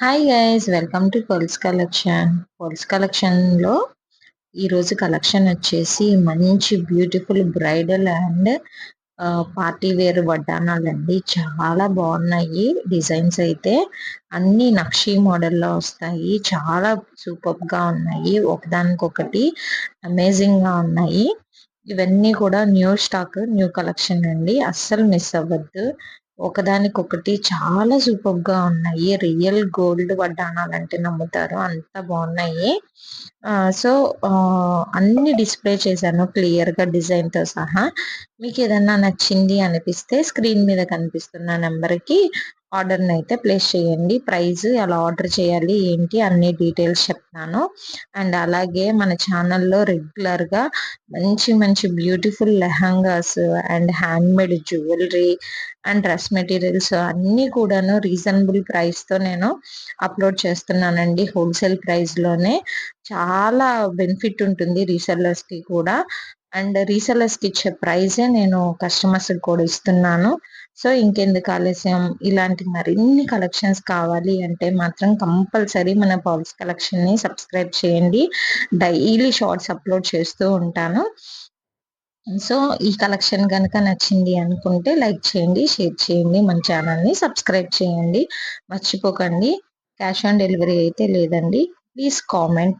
Hi guys, welcome to pearls collection. Pearls కలెక్షన్లో ఈరోజు collection వచ్చేసి మంచి beautiful bridal and party wear వడ్డానాలండి. చాలా బాగున్నాయి డిజైన్స్ అయితే. అన్ని నక్షీ మోడల్లో వస్తాయి. చాలా సూపర్గా ఉన్నాయి. ఒకదానికొకటి అమేజింగ్గా ఉన్నాయి. ఇవన్నీ కూడా న్యూ స్టాక్, న్యూ కలెక్షన్ అండి. అస్సలు మిస్ అవ్వద్దు. ఒకదానికొకటి చాలా సూపర్గా ఉన్నాయి. రియల్ గోల్డ్ వడ్డానాలంటే నమ్ముతారు, అంత బాగున్నాయి. సో అన్ని డిస్ప్లే చేశాను క్లియర్గా డిజైన్తో సహా. మీకు ఏదన్నా నచ్చింది అనిపిస్తే స్క్రీన్ మీద కనిపిస్తున్న నెంబర్కి ఆర్డర్ని అయితే ప్లేస్ చేయండి. ప్రైస్ ఎలా ఆర్డర్ చేయాలి ఏంటి అన్ని డీటెయిల్స్ చెప్తాను. అండ్ అలాగే మన ఛానల్లో రెగ్యులర్గా మంచి మంచి beautiful lehengas and handmade jewellery and dress materials అన్నీ కూడాను రీజనబుల్ ప్రైస్తో నేను అప్లోడ్ చేస్తున్నానండి. హోల్సేల్ ప్రైస్లోనే చాలా బెనిఫిట్ ఉంటుంది రీసెల్లర్స్కి కూడా. అండ్ రీసెల్లర్స్కి ఇచ్చే ప్రైజే నేను కస్టమర్స్కి కూడా ఇస్తున్నాను. సో ఇంకెందుకు ఆలస్యం, ఇలాంటి మరిన్ని కలెక్షన్స్ కావాలి అంటే మాత్రం కంపల్సరీ మన పల్స్ కలెక్షన్ని సబ్స్క్రైబ్ చేయండి. డైలీ షార్ట్స్ అప్లోడ్ చేస్తూ ఉంటాను. సో ఈ కలెక్షన్ కనుక నచ్చింది అనుకుంటే లైక్ చేయండి, షేర్ చేయండి, మన ఛానల్ని సబ్స్క్రైబ్ చేయండి. మర్చిపోకండి, క్యాష్ ఆన్ డెలివరీ అయితే లేదండి. Please comment